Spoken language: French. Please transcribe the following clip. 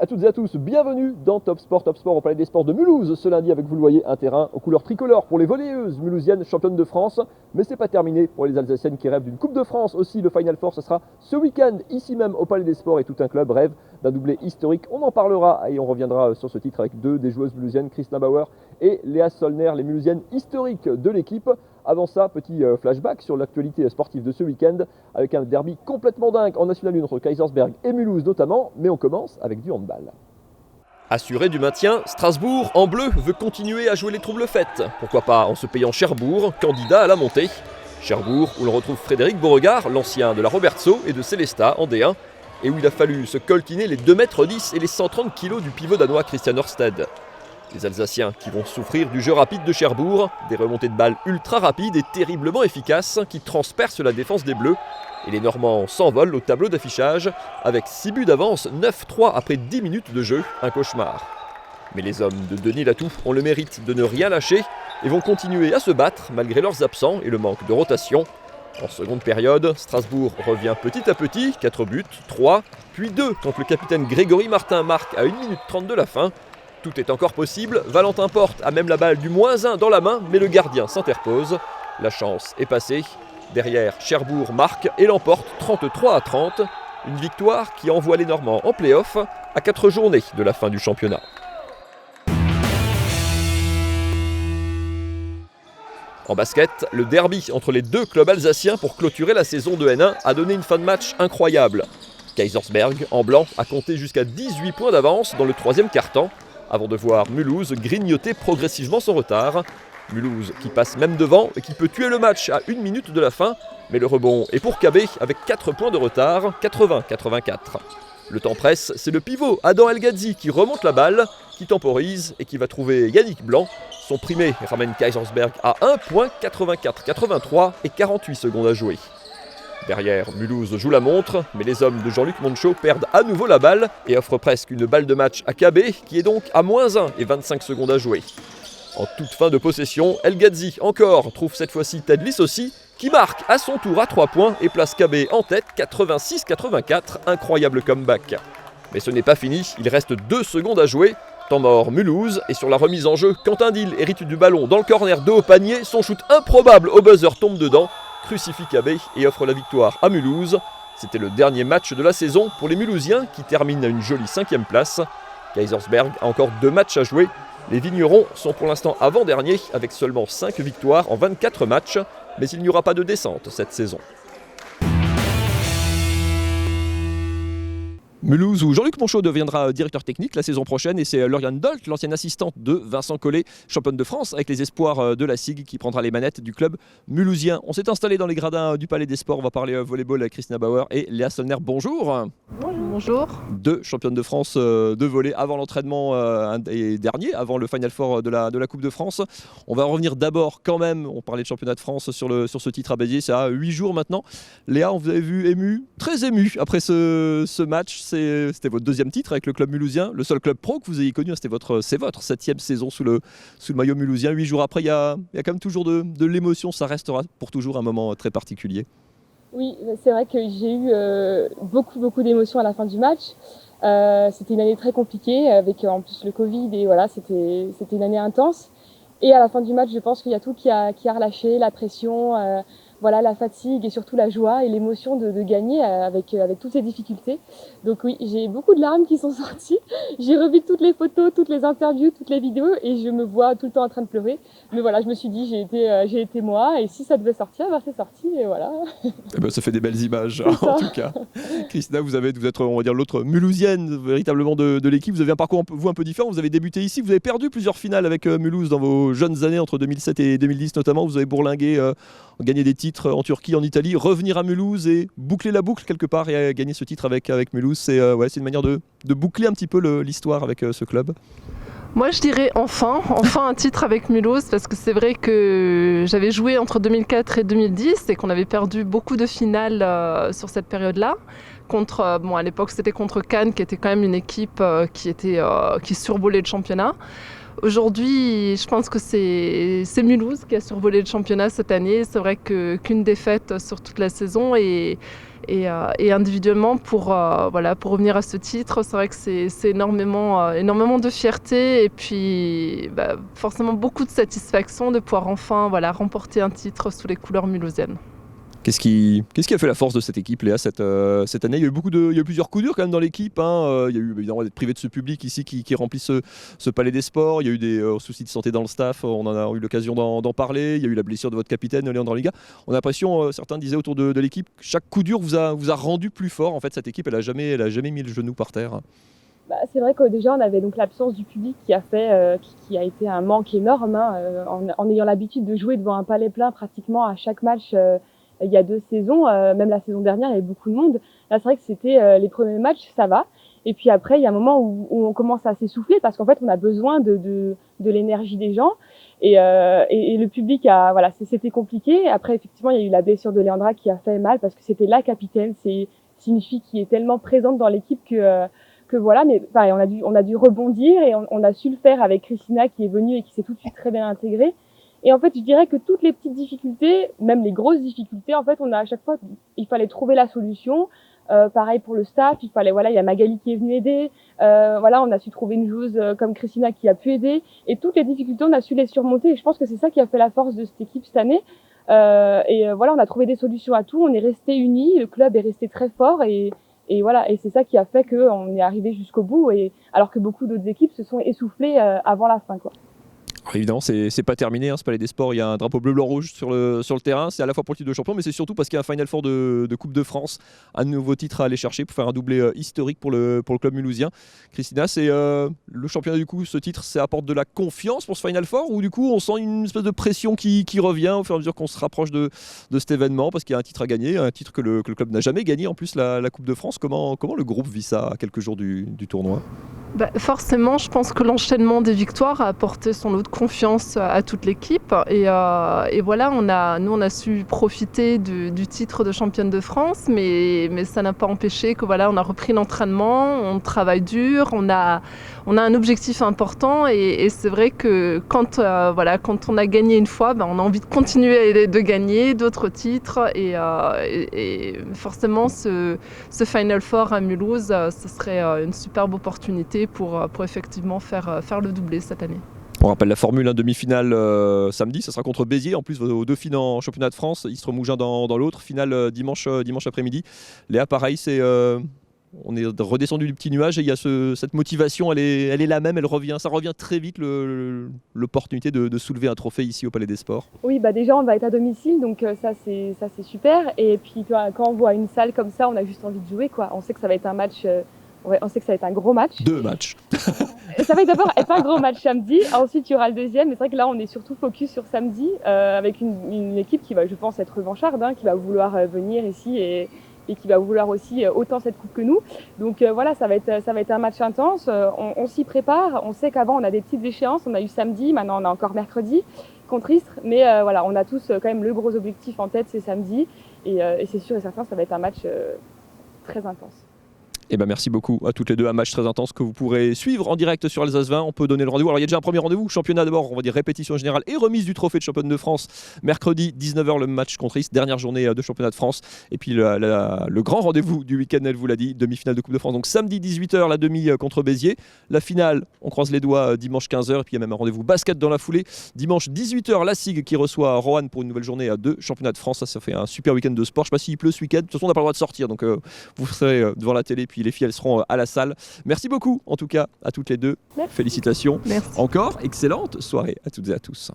à toutes et à tous, bienvenue dans Top Sport au Palais des Sports de Mulhouse. Ce lundi, avec vous le voyez, un terrain aux couleurs tricolores pour les volleyeuses mulhousiennes championnes de France. Mais c'est pas terminé pour les Alsaciennes qui rêvent d'une Coupe de France aussi. Le Final Four, ce sera ce week-end, ici même au Palais des Sports, et tout un club rêve d'un doublé historique. On en parlera et on reviendra sur ce titre avec deux des joueuses mulhousiennes, Christina Bauer et Léa Solner, les mulhousiennes historiques de l'équipe. Avant ça, petit flashback sur l'actualité sportive de ce week-end avec un derby complètement dingue en National 1 entre Kaisersberg et Mulhouse notamment, mais on commence avec du handball. Assuré du maintien, Strasbourg, en bleu, veut continuer à jouer les troubles faites. Pourquoi pas en se payant Cherbourg, candidat à la montée. Cherbourg, où l'on retrouve Frédéric Beauregard, l'ancien de la Robertso et de Célestat en D1, et où il a fallu se coltiner les 2,10 m et les 130 kg du pivot danois Christian Ørsted. Les Alsaciens qui vont souffrir du jeu rapide de Cherbourg, des remontées de balles ultra rapides et terriblement efficaces qui transpercent la défense des Bleus. Et les Normands s'envolent au tableau d'affichage avec 6 buts d'avance, 9-3 après 10 minutes de jeu, un cauchemar. Mais les hommes de Denis Latou ont le mérite de ne rien lâcher et vont continuer à se battre malgré leurs absents et le manque de rotation. En seconde période, Strasbourg revient petit à petit, 4 buts, 3, puis 2 quand le capitaine Grégory Martin marque à 1 minute 30 de la fin. Tout est encore possible, Valentin Porte a même la balle du -1 dans la main, mais le gardien s'interpose. La chance est passée. Derrière, Cherbourg marque et l'emporte 33-30. Une victoire qui envoie les Normands en play-off à 4 journées de la fin du championnat. En basket, le derby entre les deux clubs alsaciens pour clôturer la saison de N1 a donné une fin de match incroyable. Kaisersberg, en blanc, a compté jusqu'à 18 points d'avance dans le troisième quart-temps, avant de voir Mulhouse grignoter progressivement son retard. Mulhouse qui passe même devant et qui peut tuer le match à 1 minute de la fin, mais le rebond est pour KB avec 4 points de retard, 80-84. Le temps presse, c'est le pivot Adam El Ghazi qui remonte la balle, qui temporise et qui va trouver Yannick Blanc. Son primé ramène Kaisersberg à 1 point, 84-83 et 48 secondes à jouer. Derrière, Mulhouse joue la montre, mais les hommes de Jean-Luc Monchot perdent à nouveau la balle et offrent presque une balle de match à KB, qui est donc à -1 et 25 secondes à jouer. En toute fin de possession, El Ghazi encore trouve cette fois-ci Tedlis aussi, qui marque à son tour à 3 points et place KB en tête, 86-84, incroyable comeback. Mais ce n'est pas fini, il reste 2 secondes à jouer. Temps mort Mulhouse, et sur la remise en jeu, Quentin Dill hérite du ballon dans le corner de haut panier, son shoot improbable au buzzer tombe dedans, crucifie KB et offre la victoire à Mulhouse. C'était le dernier match de la saison pour les Mulhousiens qui terminent à une jolie 5e place. Kaisersberg a encore 2 matchs à jouer. Les Vignerons sont pour l'instant avant-derniers avec seulement 5 victoires en 24 matchs, mais il n'y aura pas de descente cette saison. Mulhouse, où Jean-Luc Monchot deviendra directeur technique la saison prochaine, et c'est Lauriane Dolt, l'ancienne assistante de Vincent Collet, championne de France avec les espoirs de la SIG, qui prendra les manettes du club mulhousien. On s'est installé dans les gradins du Palais des Sports, on va parler volleyball avec Christina Bauer et Léa Solner. Bonjour. Bonjour. 2 championnes de France de volley avant l'entraînement et dernier, avant le Final Four de la Coupe de France. On va revenir d'abord quand même, on parlait de championnat de France sur ce titre à Béziers, ça a 8 jours maintenant. Léa, on vous avait vu ému, très ému après ce match. C'était votre 2e titre avec le club mulhousien, le seul club pro que vous ayez connu, c'est votre 7e saison sous le maillot mulhousien. 8 jours après, il y a quand même toujours de l'émotion, ça restera pour toujours un moment très particulier. Oui, c'est vrai que j'ai eu beaucoup d'émotions à la fin du match. C'était une année très compliquée avec en plus le Covid, et voilà, c'était une année intense. Et à la fin du match, je pense qu'il y a tout qui a relâché, la pression, voilà, la fatigue et surtout la joie et l'émotion de gagner avec toutes ces difficultés. Donc oui, j'ai beaucoup de larmes qui sont sorties. J'ai revu toutes les photos, toutes les interviews, toutes les vidéos, et je me vois tout le temps en train de pleurer. Mais voilà, je me suis dit, j'ai été moi, et si ça devait sortir, bah c'est sorti, et voilà. Eh ben, ça fait des belles images en tout cas. Christina, vous êtes on va dire l'autre mulhousienne véritablement de l'équipe. Vous avez un parcours un peu différent. Vous avez débuté ici, vous avez perdu plusieurs finales avec Mulhouse dans vos jeunes années entre 2007 et 2010 notamment. Vous avez bourlingué, gagné des titres en Turquie, en Italie, revenir à Mulhouse et boucler la boucle quelque part et gagner ce titre avec Mulhouse. C'est une manière de boucler un petit peu l'histoire avec ce club. Moi je dirais enfin un titre avec Mulhouse, parce que c'est vrai que j'avais joué entre 2004 et 2010 et qu'on avait perdu beaucoup de finales sur cette période-là. À l'époque c'était contre Cannes, qui était quand même une équipe qui survolait le championnat. Aujourd'hui, je pense que c'est Mulhouse qui a survolé le championnat cette année. C'est vrai qu'une défaite sur toute la saison et individuellement pour revenir à ce titre, c'est vrai que c'est énormément de fierté et puis forcément beaucoup de satisfaction de pouvoir enfin remporter un titre sous les couleurs mulhousiennes. Qu'est-ce qui a fait la force de cette équipe, Léa, cette année? Il y a eu plusieurs coups durs quand même dans l'équipe. Il y a eu évidemment d'être privé de ce public ici qui remplit ce palais des sports. Il y a eu des soucis de santé dans le staff. On en a eu l'occasion d'en parler. Il y a eu la blessure de votre capitaine, Léandre Liga. On a l'impression, certains disaient autour de l'équipe, chaque coup dur vous a rendu plus fort. En fait, cette équipe, elle a jamais mis le genou par terre. C'est vrai que déjà on avait donc l'absence du public qui a été un manque énorme, en ayant l'habitude de jouer devant un palais plein pratiquement à chaque match. Il y a 2 saisons, même la saison dernière, il y avait beaucoup de monde. Là, c'est vrai que c'était les premiers matchs, ça va. Et puis après, il y a un moment où on commence à s'essouffler parce qu'en fait, on a besoin de l'énergie des gens. Et le public c'était compliqué. Après, effectivement, il y a eu la blessure de Léandra qui a fait mal parce que c'était la capitaine. C'est une fille qui est tellement présente dans l'équipe que voilà. Mais pareil, on a dû rebondir et on a su le faire avec Christina qui est venue et qui s'est tout de suite très bien intégrée. Et en fait, je dirais que toutes les petites difficultés, même les grosses difficultés, en fait, à chaque fois, il fallait trouver la solution. Pareil pour le staff, il y a Magali qui est venue aider. On a su trouver une joueuse comme Christina qui a pu aider. Et toutes les difficultés, on a su les surmonter. Et je pense que c'est ça qui a fait la force de cette équipe cette année. On a trouvé des solutions à tout. On est resté unis. Le club est resté très fort. Et c'est ça qui a fait qu'on est arrivé jusqu'au bout. Et alors que beaucoup d'autres équipes se sont essoufflées avant la fin, quoi. Évidemment, c'est pas terminé, c'est Palais des Sports, il y a un drapeau bleu-blanc-rouge sur le terrain, c'est à la fois pour le titre de champion, mais c'est surtout parce qu'il y a un Final Four de Coupe de France, un nouveau titre à aller chercher pour faire un doublé historique pour le club mulhousien. Christina, c'est le championnat du coup, ce titre, ça apporte de la confiance pour ce Final Four, ou du coup on sent une espèce de pression qui revient au fur et à mesure qu'on se rapproche de cet événement, parce qu'il y a un titre à gagner, un titre que le club n'a jamais gagné, en plus la Coupe de France. Comment le groupe vit ça à quelques jours du tournoi? Forcément, je pense que l'enchaînement des victoires a apporté son lot de confiance à toute l'équipe. Et voilà, on a su profiter du titre de championne de France, mais ça n'a pas empêché que on a repris l'entraînement, on travaille dur, on a un objectif important. Et c'est vrai que quand on a gagné une fois, on a envie de continuer de gagner d'autres titres. Et forcément, ce Final Four à Mulhouse, ce serait une superbe opportunité pour effectivement faire le doublé cette année. On rappelle la formule, demi-finale samedi, ça sera contre Béziers, en plus vos 2 finales en championnat de France, Istres-Mougins dans l'autre, finale dimanche après-midi. Léa, pareil, on est redescendu du petit nuage et il y a cette motivation, elle est la même, ça revient très vite, l'opportunité de soulever un trophée ici au Palais des Sports. Oui, déjà on va être à domicile, donc ça c'est super. Et puis quand on voit une salle comme ça, on a juste envie de jouer, quoi. On sait que ça va être un match. On sait que ça va être un gros match. 2 matchs. Ça va d'abord être un gros match samedi, ensuite il y aura le deuxième. Mais c'est vrai que là on est surtout focus sur samedi avec une équipe qui va, je pense, être revancharde, qui va vouloir venir ici et qui va vouloir aussi autant cette coupe que nous. Donc ça va être un match intense. On s'y prépare. On sait qu'avant on a des petites échéances. On a eu samedi, maintenant on a encore mercredi contre Istres. Mais on a tous quand même le gros objectif en tête, c'est samedi. Et c'est sûr et certain, ça va être un match très intense. Merci beaucoup à toutes les deux, un match très intense que vous pourrez suivre en direct sur Alsace 20. On peut donner le rendez-vous. Alors il y a déjà un premier rendez-vous, championnat d'abord, on va dire répétition générale et remise du trophée de championne de France. Mercredi 19h le match contre Istres, dernière journée de championnat de France. Et puis le grand rendez-vous du week-end, elle vous l'a dit, demi-finale de Coupe de France. Donc samedi 18h la demi contre Béziers. La finale, on croise les doigts, dimanche 15h. Et puis il y a même un rendez-vous basket dans la foulée. Dimanche 18h la SIG qui reçoit Roanne pour une nouvelle journée de championnat de France. Ça fait un super week-end de sport. Je ne sais pas s'il pleut ce week-end. De toute façon on n'a pas le droit de sortir. Donc vous serez devant la télé. Puis les filles elles seront à la salle. Merci beaucoup en tout cas à toutes les deux. Merci. Félicitations. Merci. Encore, excellente soirée à toutes et à tous.